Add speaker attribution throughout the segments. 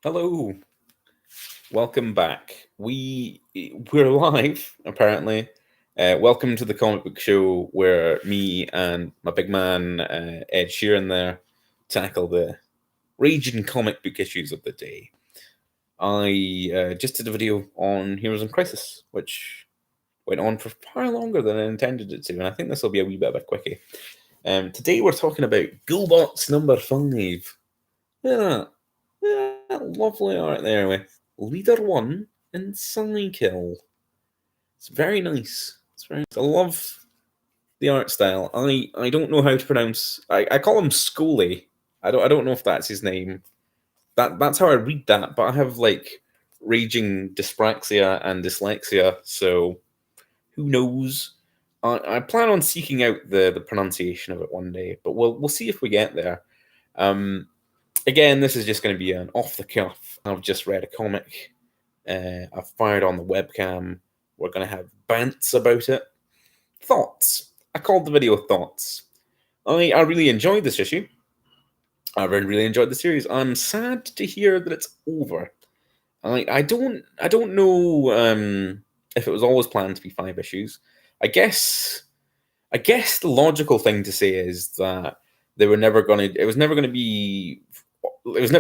Speaker 1: Hello, welcome back. We're live apparently. Welcome to the comic book show where me and my big man Ed Sheeran there tackle the raging comic book issues of the day. I just did a video on Heroes in Crisis, which went on for far longer than I intended it to, and I think this will be a wee bit of a quickie. Today we're talking about Ghoulbots number 5. Yeah, lovely art there with Leader 1 and Psykill. It's very nice. It's very nice. I love the art style. I don't know how to pronounce. I call him Scully. I don't know if that's his name. That's how I read that. But I have like raging dyspraxia and dyslexia, so who knows? I plan on seeking out the pronunciation of it one day, but we'll see if we get there. Again, this is just going to be an off the cuff. I've just read a comic. I've fired on the webcam. We're going to have bants about it. Thoughts. I called the video Thoughts. I really enjoyed this issue. I really enjoyed the series. I'm sad to hear that it's over. I don't know if it was always planned to be 5 issues. I guess the logical thing to say is that it was never going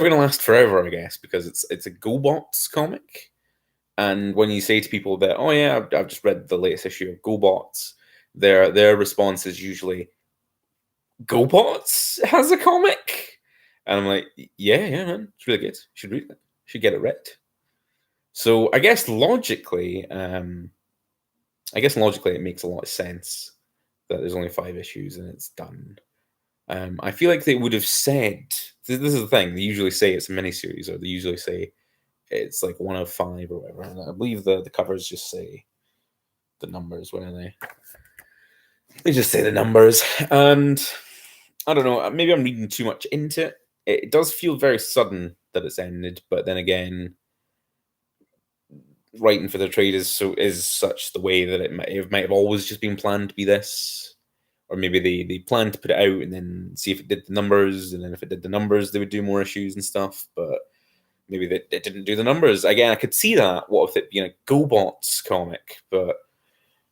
Speaker 1: to last forever, I guess, because it's a GoBots comic. And when you say to people that, oh yeah, I've just read the latest issue of GoBots, their response is usually, GoBots has a comic? And I'm like, yeah, man, it's really good. You should read it. You should get it read. So I guess logically, it makes a lot of sense that there's only 5 issues and it's done. I feel like they would have said, this is the thing, they usually say it's a miniseries, or they usually say it's like 1 of 5 or whatever. And I believe the covers just say the numbers, where they just say the numbers. And I don't know, maybe I'm reading too much into it. It does feel very sudden that it's ended, but then again, writing for the trade is such the way that it might have always just been planned to be this. Or maybe they planned to put it out and then see if it did the numbers, and then if it did the numbers, they would do more issues and stuff. But maybe it didn't do the numbers. Again, I could see that. What with it being a GoBots comic? But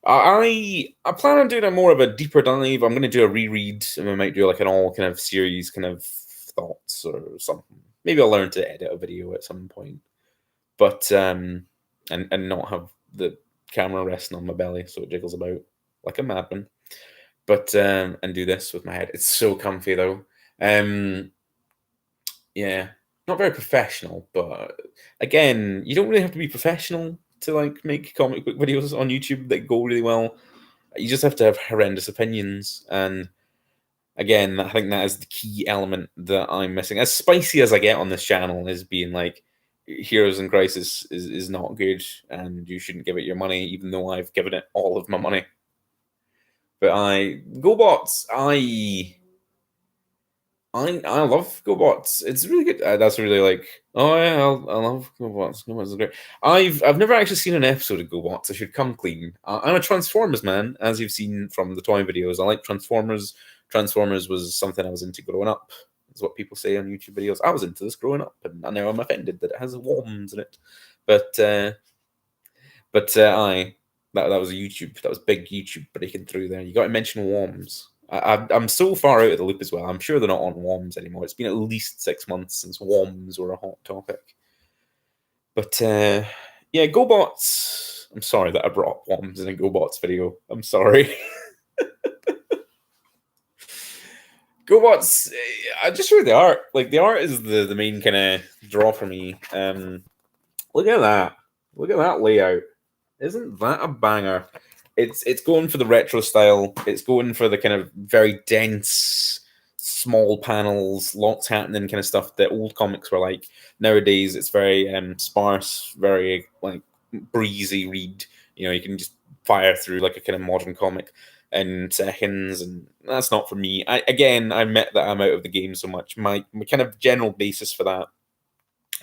Speaker 1: I plan on doing a more of a deeper dive. I'm going to do a reread, and I might do like an all kind of series kind of thoughts or something. Maybe I'll learn to edit a video at some point. But and not have the camera resting on my belly so it jiggles about like a madman. But and do this with my head. It's so comfy though. Yeah, not very professional, but again, you don't really have to be professional to like make comic book videos on YouTube that go really well. You just have to have horrendous opinions, and again, I think that is the key element that I'm missing. As spicy as I get on this channel is being like, Heroes in Crisis is not good, and you shouldn't give it your money, even though I've given it all of my money. But GoBots, I love GoBots. It's really good. That's really like, oh yeah, I love GoBots. GoBots is great. I've never actually seen an episode of GoBots. I should come clean. I'm a Transformers man, as you've seen from the toy videos. I like Transformers. Transformers was something I was into growing up. Is what people say on YouTube videos. I was into this growing up, and now I'm offended that it has worms in it. But that was YouTube. That was big YouTube breaking through there. You got to mention worms. I'm so far out of the loop as well. I'm sure they're not on worms anymore. It's been at least 6 months since worms were a hot topic. But yeah, GoBots. I'm sorry that I brought up worms in a GoBots video. I'm sorry. GoBots, I just read the art. Like the art is the main kind of draw for me. Look at that. Look at that layout. Isn't that a banger? It's going for the retro style. It's going for the kind of very dense, small panels, lots happening kind of stuff that old comics were like. Nowadays, it's very sparse, very like breezy read. You know, you can just fire through like a kind of modern comic in seconds, and that's not for me. I admit that I'm out of the game so much. My kind of general basis for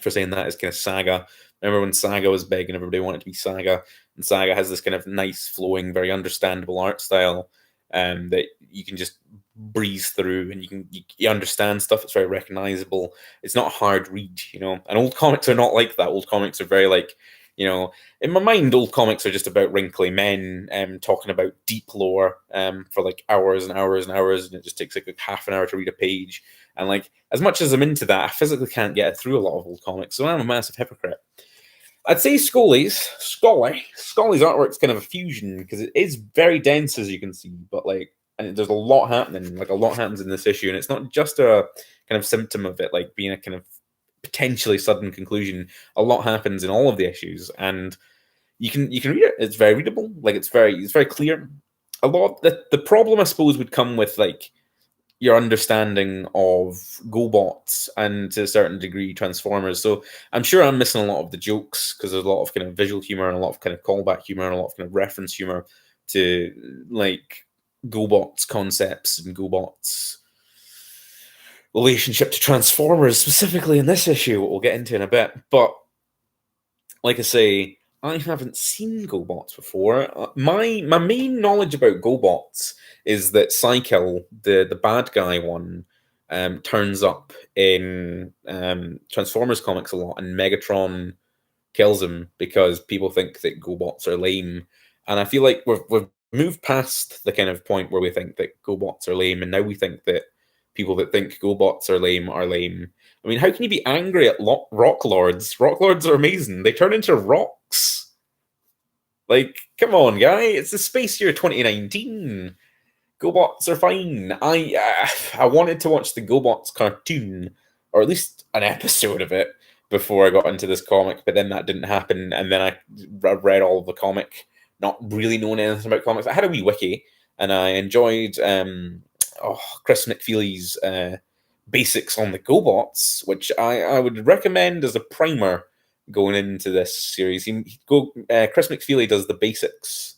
Speaker 1: saying that is kind of Saga. Remember when Saga was big and everybody wanted to be Saga? And Saga has this kind of nice, flowing, very understandable art style that you can just breeze through, and you understand stuff. It's very recognizable. It's not a hard read, And old comics are not like that. Old comics are very like, in my mind, old comics are just about wrinkly men talking about deep lore for like hours and hours and hours, and it just takes like half an hour to read a page. And like, as much as I'm into that, I physically can't get through a lot of old comics, so I'm a massive hypocrite. I'd say Scully's artwork's kind of a fusion because it is very dense, as you can see, but like, and there's a lot happening. Like, a lot happens in this issue, and it's not just a kind of symptom of it like being a kind of potentially sudden conclusion. A lot happens in all of the issues, and you can read it. It's very readable. Like, it's very clear. A lot. The problem, I suppose, would come with like your understanding of GoBots and to a certain degree Transformers. So I'm sure I'm missing a lot of the jokes because there's a lot of kind of visual humor and a lot of kind of callback humor and a lot of kind of reference humor to like GoBots concepts and GoBots relationship to Transformers, specifically in this issue, what we'll get into in a bit. But like I say, I haven't seen GoBots before. My main knowledge about GoBots is that Cykill, the bad guy one, turns up in Transformers comics a lot, and Megatron kills him because people think that GoBots are lame. And I feel like we've moved past the kind of point where we think that GoBots are lame, and now we think that people that think GoBots are lame are lame. I mean, how can you be angry at Rock Lords? Rock Lords are amazing. They turn into rocks. Like, come on, guy. It's the space year 2019. GoBots are fine. I wanted to watch the GoBots cartoon, or at least an episode of it, before I got into this comic, but then that didn't happen, and then I read all of the comic, not really knowing anything about comics. I had a wee wiki, and I enjoyed Chris McFeely's basics on the GoBots, which I would recommend as a primer going into this series. Chris McFeely does the basics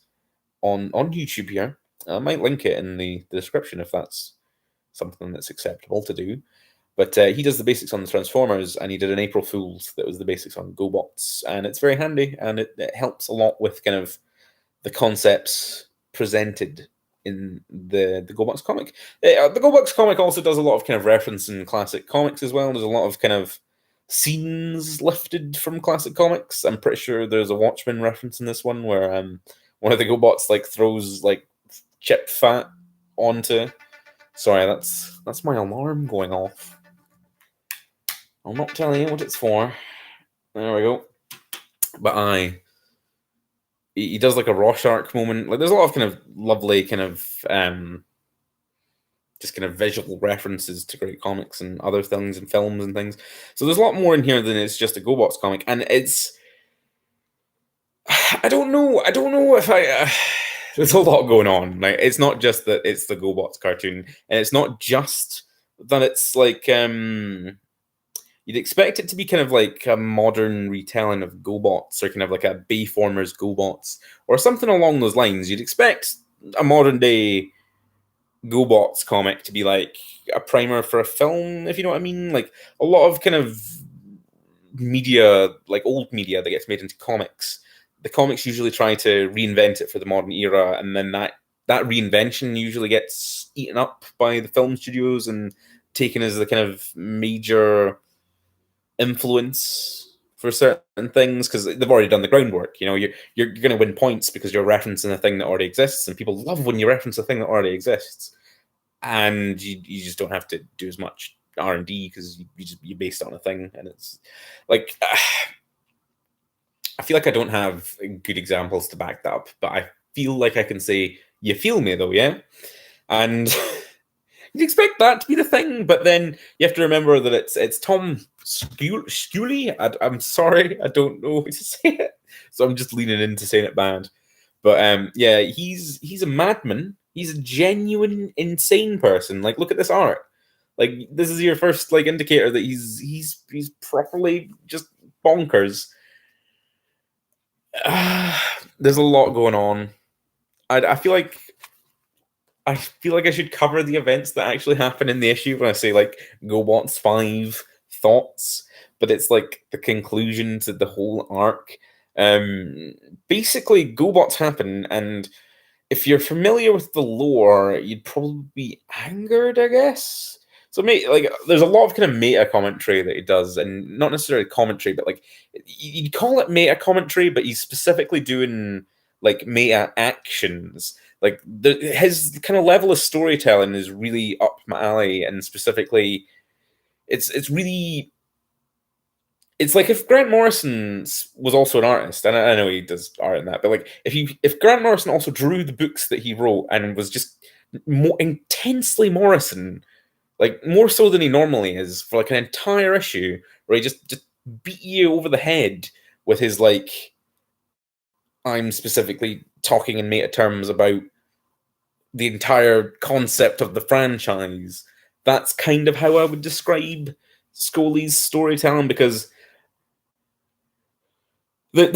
Speaker 1: on YouTube here. I might link it in the description if that's something that's acceptable to do. But he does the basics on the Transformers, and he did an April Fool's that was the basics on GoBots, and it's very handy, and it helps a lot with kind of the concepts presented in the GoBots comic. The GoBots comic also does a lot of kind of reference in classic comics as well. There's a lot of kind of scenes lifted from classic comics. I'm pretty sure there's a Watchmen reference in this one where one of the GoBots like throws like chipped fat onto. Sorry, that's my alarm going off. I'll not tell you what it's for. There we go. But he does like a Rorschach moment. Like, there's a lot of kind of lovely kind of just kind of visual references to great comics and other things and films and things. So there's a lot more in here than it's just a GoBots comic, and it's I don't know if I. There's a lot going on. Like, it's not just that it's the GoBots cartoon, and it's not just that it's like you'd expect it to be kind of like a modern retelling of GoBots, or kind of like a Bayformers GoBots, or something along those lines. You'd expect a modern day GoBots comic to be like a primer for a film, if you know what I mean. Like, a lot of kind of media, like old media that gets made into comics, the comics usually try to reinvent it for the modern era, and then that reinvention usually gets eaten up by the film studios and taken as the kind of major influence for certain things because they've already done the groundwork. You know, you're going to win points because you're referencing a thing that already exists, and people love when you reference a thing that already exists, and you just don't have to do as much R&D because you based it on a thing, and it's like I feel like I don't have good examples to back that up, but I feel like I can say, you feel me though, yeah? And you'd expect that to be the thing, but then you have to remember that it's Tom Scully. I'm sorry, I don't know how to say it, so I'm just leaning into saying it bad. But yeah, he's a madman. He's a genuine insane person. Like, look at this art. Like, this is your first like indicator that he's properly just bonkers. There's a lot going on. I feel like I should cover the events that actually happen in the issue when I say like GoBots 5 thoughts, but it's like the conclusion to the whole arc. Basically, GoBots happen, and if you're familiar with the lore, you'd probably be angered, I guess. So, like, there's a lot of kind of meta commentary that he does, and not necessarily commentary, but like you'd call it meta commentary, but he's specifically doing like meta actions. Like his kind of level of storytelling is really up my alley, and specifically, it's really it's like if Grant Morrison was also an artist, and I know he does art in that, but like if Grant Morrison also drew the books that he wrote and was just more intensely Morrison, like more so than he normally is, for like an entire issue where he just beat you over the head with his like, I'm specifically talking in meta terms about the entire concept of the franchise. That's kind of how I would describe Scully's storytelling, because the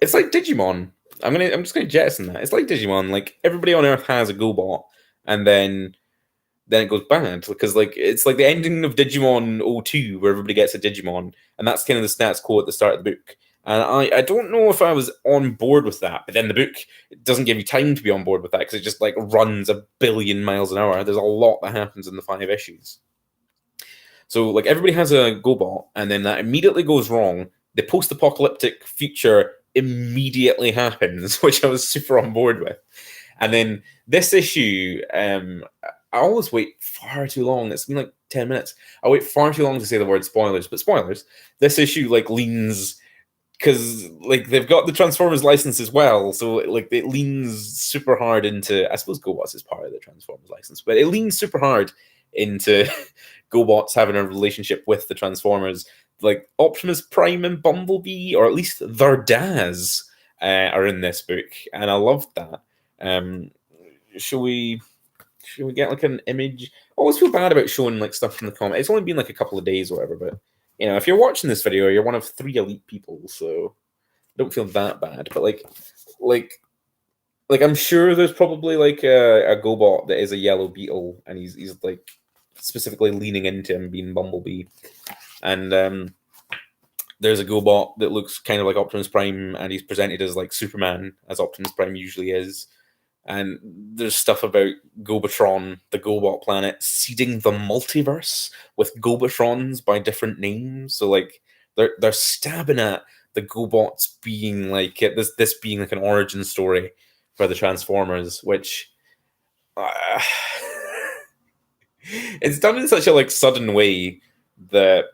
Speaker 1: it's like Digimon. I'm just gonna jettison that. It's like Digimon. Like everybody on Earth has a GoBot, and then it goes bad, because like it's like the ending of Digimon 02 where everybody gets a Digimon, and that's kind of the status quo at the start of the book. And I don't know if I was on board with that, but then the book doesn't give you time to be on board with that, because it just like runs a billion miles an hour. There's a lot that happens in the 5 issues. So like everybody has a GoBot, and then that immediately goes wrong. The post-apocalyptic future immediately happens, which I was super on board with. And then this issue, I always wait far too long. It's been like 10 minutes. I wait far too long to say the word spoilers, but spoilers. This issue like leans, because like they've got the Transformers license as well, so like it leans super hard into, I suppose GoBots is part of the Transformers license, but it leans super hard into GoBots having a relationship with the Transformers. Like Optimus Prime and Bumblebee, or at least their dads, are in this book, and I loved that. Um, shall we? Should we get like an image? I always feel bad about showing like stuff from the comic. It's only been like a couple of days or whatever, but if you're watching this video, you're one of 3 elite people, so don't feel that bad. But like, I'm sure there's probably like a GoBot that is a yellow beetle, and he's like specifically leaning into him being Bumblebee, and there's a GoBot that looks kind of like Optimus Prime, and he's presented as like Superman, as Optimus Prime usually is. And there's stuff about Gobatron, the GoBot planet, seeding the multiverse with Gobatrons by different names. So like they're stabbing at the GoBots being like this being like an origin story for the Transformers, which uh, it's done in such a like sudden way that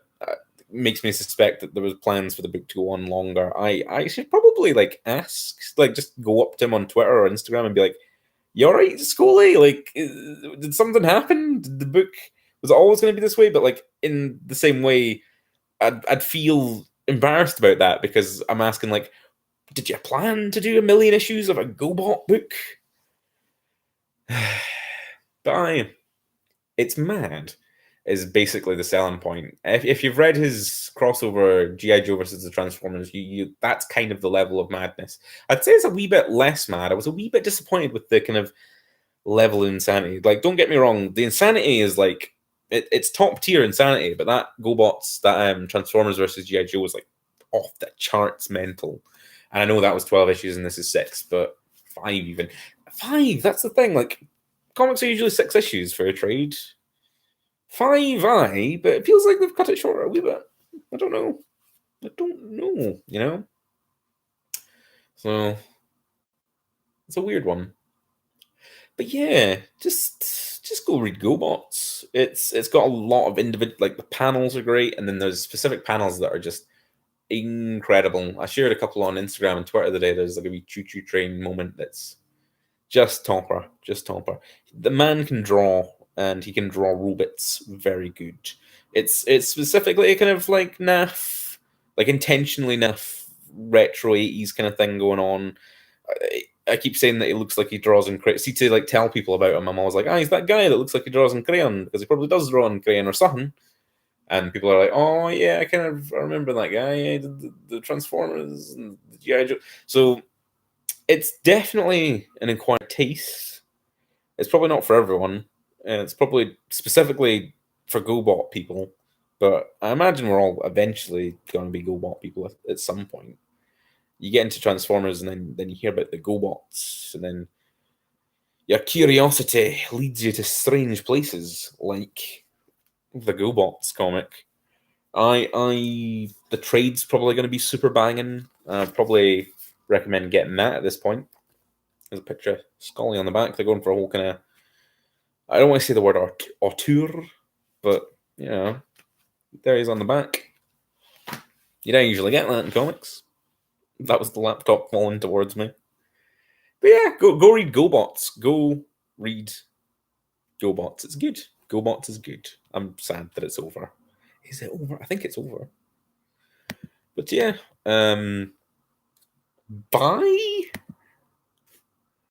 Speaker 1: makes me suspect that there was plans for the book to go on longer. I should probably like ask, like just go up to him on Twitter or Instagram and be like, "You all right, Scully? Like, did something happen? Did the book, was it always going to be this way?" But like in the same way, I'd feel embarrassed about that, because I'm asking like, "Did you plan to do 1 million issues of a GoBot book?" But it's mad, is basically the selling point. If you've read his crossover GI Joe versus the Transformers, you that's kind of the level of madness. I'd say it's a wee bit less mad. I was a wee bit disappointed with the kind of level of insanity. Like, don't get me wrong, the insanity is like it's top tier insanity, but that GoBots, that Transformers versus GI Joe was like off the charts mental. And I know that was 12 issues and this is 6, but 5 even. 5, that's the thing. Like, comics are usually 6 issues for a trade. 5, but it feels like they've cut it short a wee bit. I don't know. So it's a weird one. But yeah, just go read GoBots. It's got a lot of individual, like the panels are great, and then there's specific panels that are just incredible. I shared a couple on Instagram and Twitter today. There's like a wee choo-choo train moment that's just topper, just topper. The man can draw, and he can draw robots very good. It's specifically a kind of like naff, like intentionally naff retro 80s kind of thing going on. I keep saying that he looks like he draws in crayon. See, to like tell people about him, I'm always like, he's that guy that looks like he draws in crayon, because he probably does draw in crayon or something. And people are like, oh yeah, I remember that guy, the Transformers and the GI Joe. So it's definitely an acquired taste. It's probably not for everyone, and it's probably specifically for GoBot people. But I imagine we're all eventually going to be GoBot people at some point. you get into Transformers, and then you hear about the GoBots, and then your curiosity leads you to strange places, like the GoBots comic. The trade's probably going to be super banging. Probably recommend getting that at this point. There's a picture of Scully on the back. They're going for a whole kind of, I don't want to say the word auteur, but you know, there he's on the back. You don't usually get that in comics. That was the laptop falling towards me. But yeah, go read GoBots. Go read GoBots. It's good. GoBots is good. I'm sad that it's over. Is it over? I think it's over. But yeah, bye.